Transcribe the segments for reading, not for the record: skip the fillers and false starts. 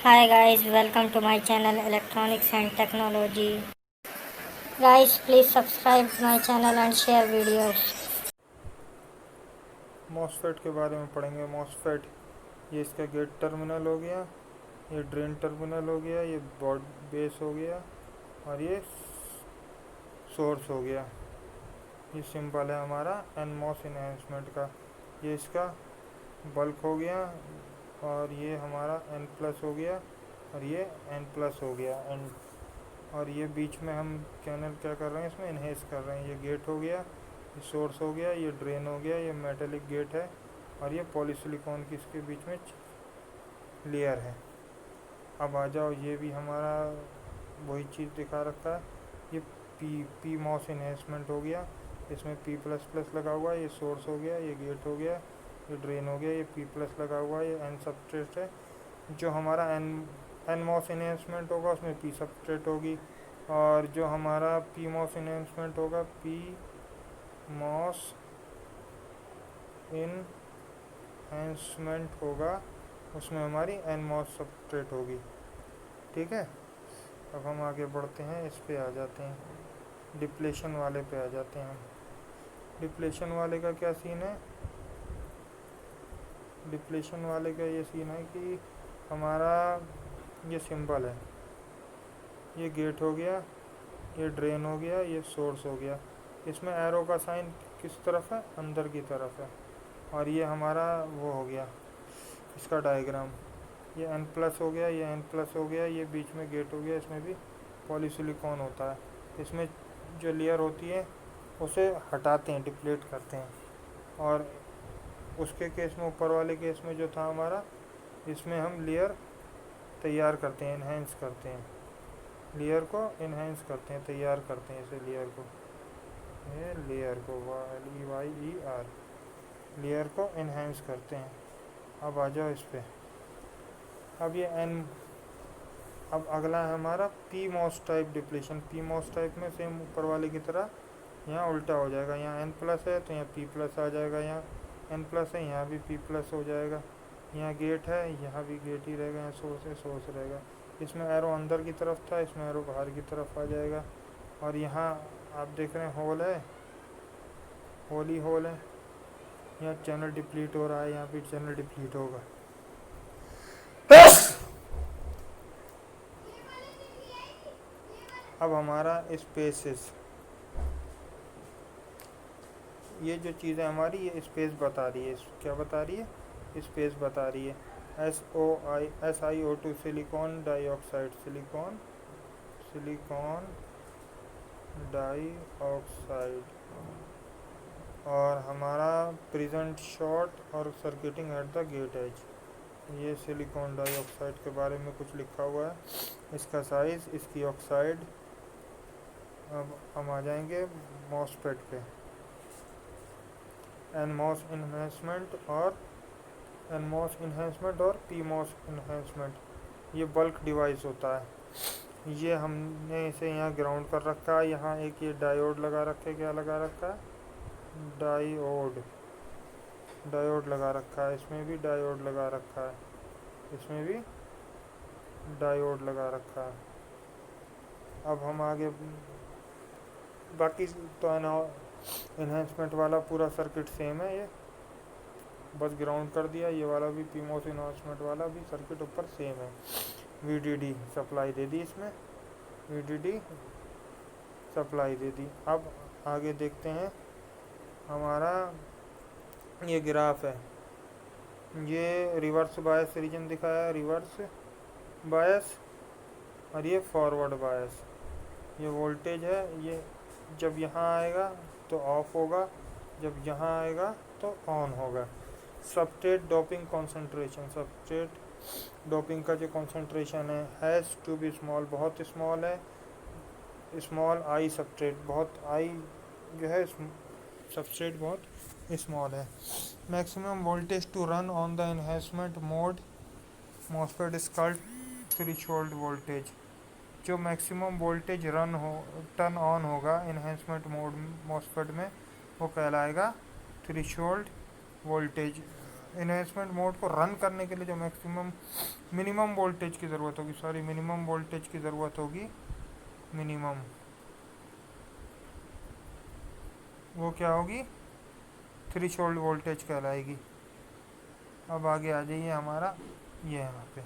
Hi guys, welcome to my channel Electronics and Technology. Guys, please subscribe my channel and share videos. MOSFET के बारे में पढ़ेंगे। MOSFET ये इसका gate terminal हो गया, ये ड्रेन टर्मिनल हो गया, ये बॉड बेस हो गया और ये सोर्स हो गया। ये सिंपल है हमारा एनमॉस इन्हेंसमेंट का। ये इसका बल्क हो गया और ये हमारा एन प्लस हो गया और ये एन प्लस हो गया एन। और ये बीच में हम चैनल क्या कर रहे हैं, इसमें इन्हेंस कर रहे हैं। ये गेट हो गया, ये सोर्स हो गया, ये ड्रेन हो गया, ये मेटेलिक गेट है और ये पॉलीसिलिकॉन की इसके बीच में लेयर है। अब आ जाओ, ये भी हमारा वही चीज़ दिखा रखा है। ये पी मॉस इन्हेंसमेंट हो गया, इसमें पी प्लस प्लस लगा हुआ है। ये सोर्स हो गया, ये गेट हो गया, ये ड्रेन हो गया, ये पी प्लस लगा हुआ है, ये एन सबस्ट्रेट है। जो हमारा एन मॉस इन्हेंसमेंट होगा उसमें पी सबस्ट्रेट होगी, और जो हमारा पी मॉस इन्हेंसमेंट होगा, पी मॉस इन्हेंसमेंट होगा, उसमें हमारी एन मॉस सबस्ट्रेट होगी। ठीक है, अब हम आगे बढ़ते हैं, इस पे आ जाते हैं, डिप्लेशन वाले पे आ जाते हैं। डिप्लेशन वाले का क्या सीन है? डिप्लेशन वाले का ये सीन है कि हमारा ये सिंबल है, ये गेट हो गया, ये ड्रेन हो गया, ये सोर्स हो गया। इसमें एरो का साइन किस तरफ है? अंदर की तरफ है। और ये हमारा वो हो गया इसका डायग्राम। ये एन प्लस हो गया, ये एन प्लस हो गया, ये बीच में गेट हो गया। इसमें भी पॉलीसिलिकॉन होता है। इसमें जो लेयर होती है उसे हटाते हैं, डिप्लीट करते हैं। और उसके केस में, ऊपर वाले केस में जो था हमारा, इसमें हम लेयर तैयार करते हैं, इन्हेंस करते हैं। लेयर को इन्हेंस करते हैं, तैयार करते हैं इसे लेयर को, ये लेयर को LEYER, लेयर को इन्हेंस करते हैं। अब आ जाओ इस पे। अब ये एन, अब अगला है हमारा P MOS type depletion. P MOS type में सेम ऊपर वाले की तरह यहाँ उल्टा हो जाएगा। यहाँ एन प्लस है तो यहाँ पी प्लस आ जाएगा, यहाँ एन प्लस है यहाँ भी पी प्लस हो जाएगा। यहाँ गेट है, यहाँ भी गेट ही रहेगा, यहाँ सोर्स है, सोर्स रहेगा। इसमें एरो अंदर की तरफ था, इसमें एरो बाहर की तरफ आ जाएगा। और यहाँ आप देख रहे हैं होल है, होल ही होल है। यहाँ चैनल डिप्लीट हो रहा है, यहाँ भी चैनल डिप्लीट होगा। अब हमारा स्पेसेस, ये जो चीज़ें हमारी, ये स्पेस बता रही है। क्या बता रही है? स्पेस बता रही है। SiO2 silicon dioxide, silicon dioxide. और हमारा प्रेजेंट शॉर्ट और circuiting at the gate edge, ये सिलिकॉन डाइऑक्साइड के बारे में कुछ लिखा हुआ है, इसका साइज़, इसकी ऑक्साइड। अब हम आ जाएंगे मॉसफेट पे। एनमॉस इन्हेंसमेंट और पीमॉस इन्हेंसमेंट, ये बल्क डिवाइस होता है। ये हमने इसे यहाँ ग्राउंड कर रखा है। यहाँ एक ये डायोड लगा रखा है। क्या लगा रखा है? डायोड लगा रखा है। इसमें भी डायोड लगा रखा है, इसमें भी डायोड लगा रखा है। अब हम आगे, बाकी तो इन्हेंसमेंट वाला पूरा सर्किट सेम है, ये बस ग्राउंड कर दिया। ये वाला भी पीमोस इन्हेंसमेंट वाला भी सर्किट ऊपर सेम है। VDD सप्लाई दे दी इसमें, VDD सप्लाई दे दी। अब आगे देखते हैं, हमारा ये ग्राफ है, ये रिवर्स बायस रीजन दिखाया है, रिवर्स बायस, और ये फॉरवर्ड बायस। ये वोल्टेज है, ये जब यहाँ आएगा तो ऑफ होगा, जब यहाँ आएगा तो ऑन होगा। Substrate doping concentration, substrate doping का जो कॉन्सेंट्रेशन है, हैज़ टू बी स्मॉल, बहुत स्मॉल है। स्मॉल आई सबस्ट्रेट, बहुत आई जो है सबस्ट्रेट बहुत स्मॉल है। Maximum voltage to run on the enhancement mode MOSFET is called threshold voltage. जो मैक्सिमम वोल्टेज टर्न ऑन होगा एनहेंसमेंट मोड मॉसफेट में, वो कहलाएगा थ्रेशोल्ड वोल्टेज। इन्हेंसमेंट मोड को रन करने के लिए जो मिनिमम वोल्टेज की ज़रूरत होगी, मिनिमम वोल्टेज की ज़रूरत होगी, मिनिमम, वो क्या होगी, थ्रेशोल्ड वोल्टेज कहलाएगी। अब आगे आ जाइए हमारा ये यहाँ पे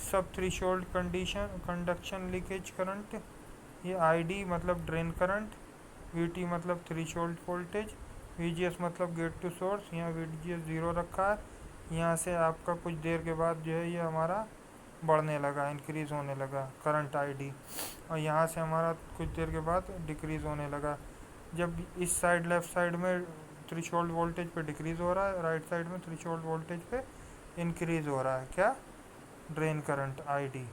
सब थ्रेशोल्ड कंडक्शन लीकेज करंट, ये आईडी मतलब ड्रेन करंट, वीटी मतलब थ्रेशोल्ड वोल्टेज, वीजीएस मतलब गेट टू सोर्स, यहाँ वीजीएस 0 रखा है, यहाँ से आपका कुछ देर के बाद जो है ये हमारा बढ़ने लगा, इंक्रीज़ होने लगा करंट आईडी, और यहाँ से हमारा कुछ देर के बाद डिक्रीज़ होने लगा। जब इस साइड लेफ़्ट साइड में थ्रेशोल्ड वोल्टेज पे डिक्रीज़ हो रहा है, राइट साइड में थ्रेशोल्ड वोल्टेज पे इंक्रीज़ हो रहा है, क्या, ड्रेन करंट आईडी,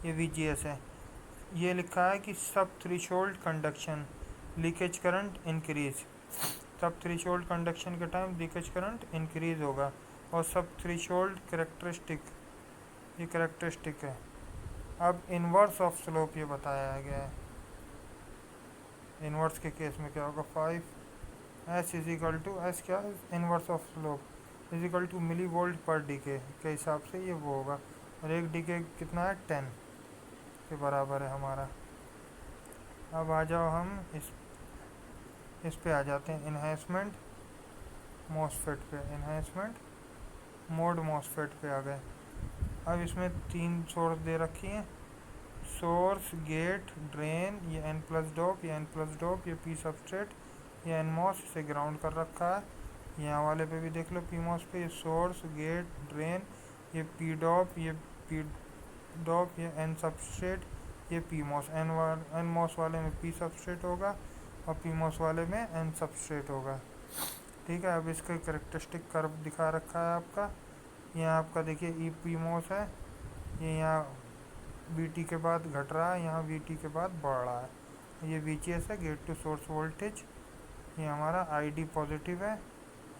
ये वीजीएस है। ये लिखा है कि सब threshold conduction leakage current increase, सब थ्रेशोल्ड कंडक्शन के टाइम लीकेज करंट इंक्रीज होगा, और सब थ्रेशोल्ड कैरेक्टरिस्टिक, ये कैरेक्टरिस्टिक है। अब इन्वर्स ऑफ स्लोप ये बताया गया है, इन्वर्स के केस में क्या होगा, 5 S इजिकल टू एस क्या, inverse of slope is equal to millivolt per decade के हिसाब से ये वो होगा, और एक डीके कितना है, 10 के बराबर है हमारा। अब आ जाओ हम इस पे आ जाते हैं, इन्हेंसमेंट मॉसफेट पे, इन्हेंसमेंट मोड मॉसफेट पे आ गए। अब इसमें 3 सोर्स दे रखी हैं, सोर्स, गेट, ड्रेन, ये एन प्लस डॉप, ये एन प्लस डॉप, ये पी सबस्ट्रेट, ये एन मॉस, इसे ग्राउंड कर रखा है। यहाँ वाले पे भी देख लो, पी मॉस पे ये सोर्स, गेट, ड्रेन, ये पी डॉप, ये पी डॉप, ये एन सबस्ट्रेट, ये पी मॉस, एन मॉस वाले में पी सबस्ट्रेट होगा और पी मॉस वाले में एन सबस्ट्रेट होगा। ठीक है, अब इसका करेक्टरिस्टिक कर्व दिखा रखा है आपका, यहाँ आपका देखिए ई पी मॉस है, ये यहाँ वी टी के बाद घट रहा है, यहाँ वी टी के बाद बढ़ रहा है। ये वी जी एस है, गेट टू सोर्स वोल्टेज, ये हमारा आई डी पॉजिटिव है,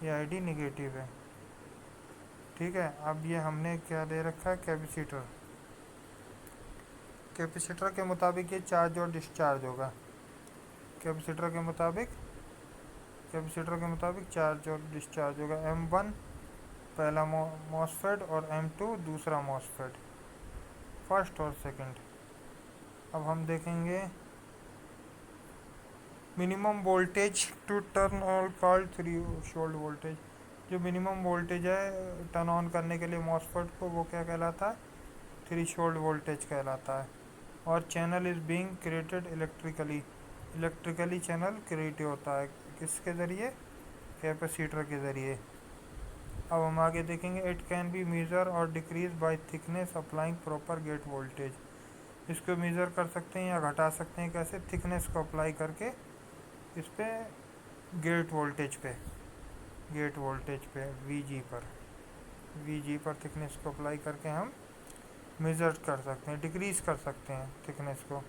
ये आई डी निगेटिव है। ठीक है, अब ये हमने क्या दे रखा है, कैपेसिटर, कैपेसिटर के मुताबिक ये चार्ज और डिस्चार्ज होगा, कैपेसिटर के मुताबिक चार्ज और डिस्चार्ज होगा। M1 पहला मॉसफेट और M2 दूसरा मॉसफेट, फर्स्ट और सेकंड। अब हम देखेंगे minimum voltage to turn on called threshold voltage, जो मिनिमम वोल्टेज है टर्न ऑन करने के लिए मॉसफेट को, वो क्या कहलाता है, थ्रेशोल्ड वोल्टेज कहलाता है। और channel is being created electrically channel create होता है, किसके ज़रिए, कैपेसिटर के ज़रिए। अब हम आगे देखेंगे, इट कैन बी मेजर और decrease by thickness applying proper gate voltage, इसको मेज़र कर सकते हैं या घटा सकते हैं, कैसे, थिकनेस को अप्लाई करके इस पे गेट वोल्टेज पे वीजी पर थिकनेस को अप्लाई करके हम मेज़र कर सकते हैं, डिक्रीज़ कर सकते हैं थिकनेस को।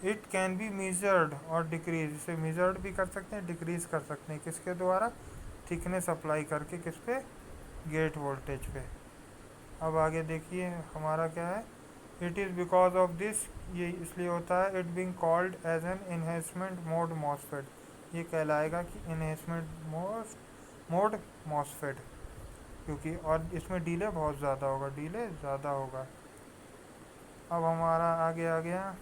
इट कैन बी मेजर्ड और डिक्रीज, इसे मेजर्ड भी कर सकते हैं, डिक्रीज़ कर सकते हैं, किसके द्वारा, थिकनेस अप्लाई करके, किस पे, गेट वोल्टेज पे। अब आगे देखिए हमारा क्या है, it is because of this, ये इसलिए होता है, it being called as an enhancement mode MOSFET, ये कहलाएगा कि इन्हेंसमेंट मोड मॉसफेट, क्योंकि और इसमें डिले बहुत ज़्यादा होगा, अब हमारा आगे आ गया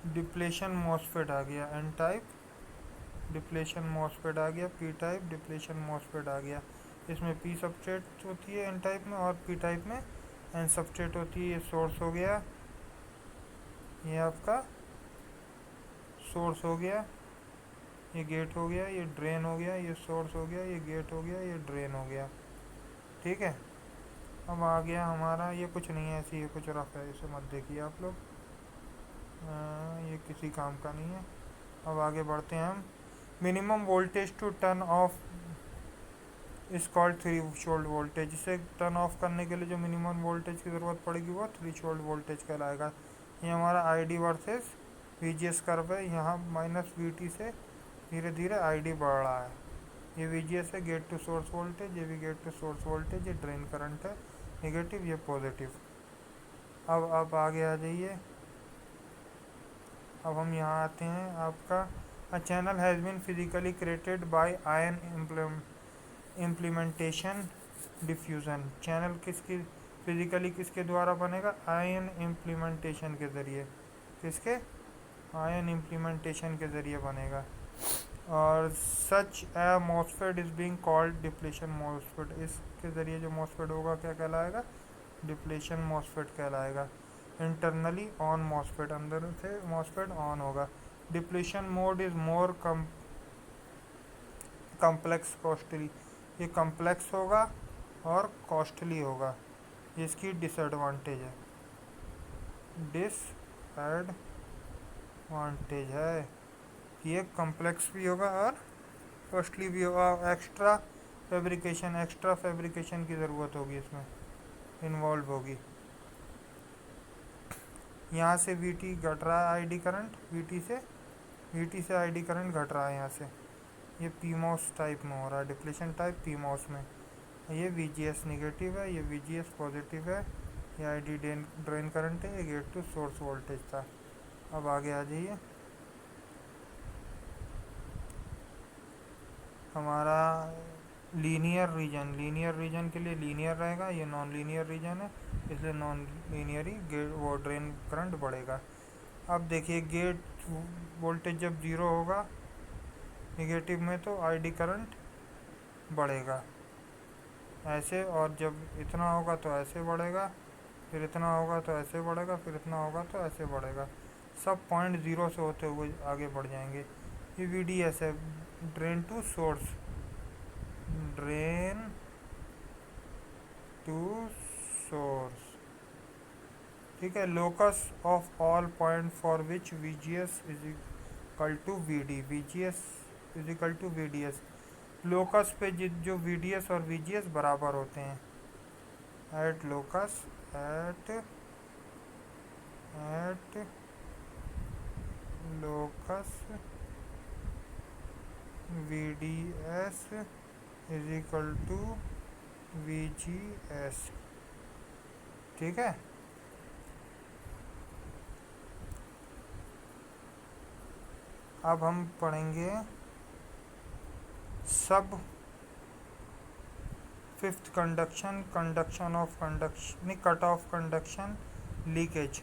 डिप्लेशन मॉसफेट आ गया, एन टाइप डिप्लेशन मॉसफेट आ गया, पी टाइप डिप्लेशन मॉसफेट आ गया। इसमें पी सबस्ट्रेट होती है एन टाइप में, और पी टाइप में एन सबस्ट्रेट होती है। ये सोर्स हो गया, ये आपका सोर्स हो गया, ये गेट हो गया, ये ड्रेन हो गया, ये सोर्स हो गया, ये गेट हो गया, ये ड्रेन हो गया। ठीक है, अब आ गया हमारा, ये कुछ नहीं है ऐसी, ये कुछ रफ है, इसे मत देखिए आप लोग, ये किसी काम का नहीं है। अब आगे बढ़ते हैं हम, minimum voltage to turn off is called threshold voltage, इसे टर्न ऑफ करने के लिए जो मिनिमम वोल्टेज की ज़रूरत पड़ेगी वो थ्रेशोल्ड वोल्टेज कहलाएगा। ये हमारा I D versus VGS curve है, यहाँ माइनस VT से धीरे धीरे ID बढ़ रहा है, ये VGS है, गेट टू सोर्स वोल्टेज, ये भी गेट टू सोर्स वोल्टेज, ये ड्रेन करंट है नेगेटिव, ये पॉजिटिव। अब आगे आ जाइए, अब हम यहाँ आते हैं। आपका अ channel has been physically created by ion implementation diffusion. Channel किसकी फिजिकली किसके द्वारा बनेगा? आयन इम्प्लीमेंटेशन के ज़रिए। किसके? आयन इम्प्लीमेंटेशन के ज़रिए बनेगा। और such a MOSFET is being called depletion MOSFET. इसके ज़रिए जो मॉसफेट होगा क्या कहलाएगा? डिप्लेशन मॉसफेट कहलाएगा। इंटरनली ऑन मॉसफेट, अंदर से मॉसफेट ऑन होगा। Depletion mode is more complex costly. ये कम्प्लेक्स होगा और कॉस्टली होगा। इसकी डिसएडवांटेज है, डिसएडवांटेज है कि ये कम्प्लेक्स भी होगा और कॉस्टली भी होगा। एक्स्ट्रा फैब्रिकेशन की ज़रूरत होगी, इसमें इन्वॉल्व होगी। यहाँ से वीटी घट रहा है, आईडी करंट वीटी से आईडी करंट घट रहा है यहाँ से। ये पीमॉस टाइप में हो रहा है, डिप्लेशन टाइप पीमॉस में। ये वीजीएस नेगेटिव है, ये वीजीएस पॉजिटिव है। ये आईडी ड्रेन करंट है, ये गेट टू सोर्स वोल्टेज था। अब आगे आ जाइए। हमारा लीनियर रीजन के लिए लीनियर रहेगा, ये नॉन लीनियर रीजन है, इसलिए नॉन लीनियर ही गेट वो ड्रेन करंट बढ़ेगा। अब देखिए गेट वोल्टेज जब ज़ीरो होगा नेगेटिव में तो आईडी करंट बढ़ेगा ऐसे, और जब इतना होगा तो ऐसे बढ़ेगा, फिर इतना होगा तो ऐसे बढ़ेगा, फिर इतना होगा तो ऐसे बढ़ेगा। सब पॉइंट ज़ीरो से होते हुए आगे बढ़ जाएंगे। ये वीडीएस है, drain to source, drain to source. ठीक है। Locus of all point for which VGS is equal to VD, VGS is equal to VDS. Locus पे जो वीडीएस और वीजीएस बराबर होते हैं। At locus at locus VDS is equal to VGS. ठीक है। अब हम पढ़ेंगे सब fifth conduction of conduction cut off conduction leakage.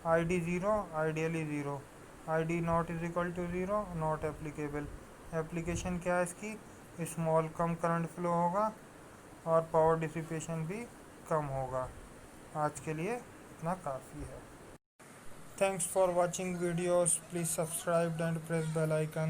ID zero, ideally zero. ID not is equal to zero, not applicable. Application क्या है इसकी? स्मॉल कम current flow होगा और पावर डिसिपेशन भी कम होगा। आज के लिए इतना काफ़ी है। Thanks for watching videos, please subscribe and press bell icon.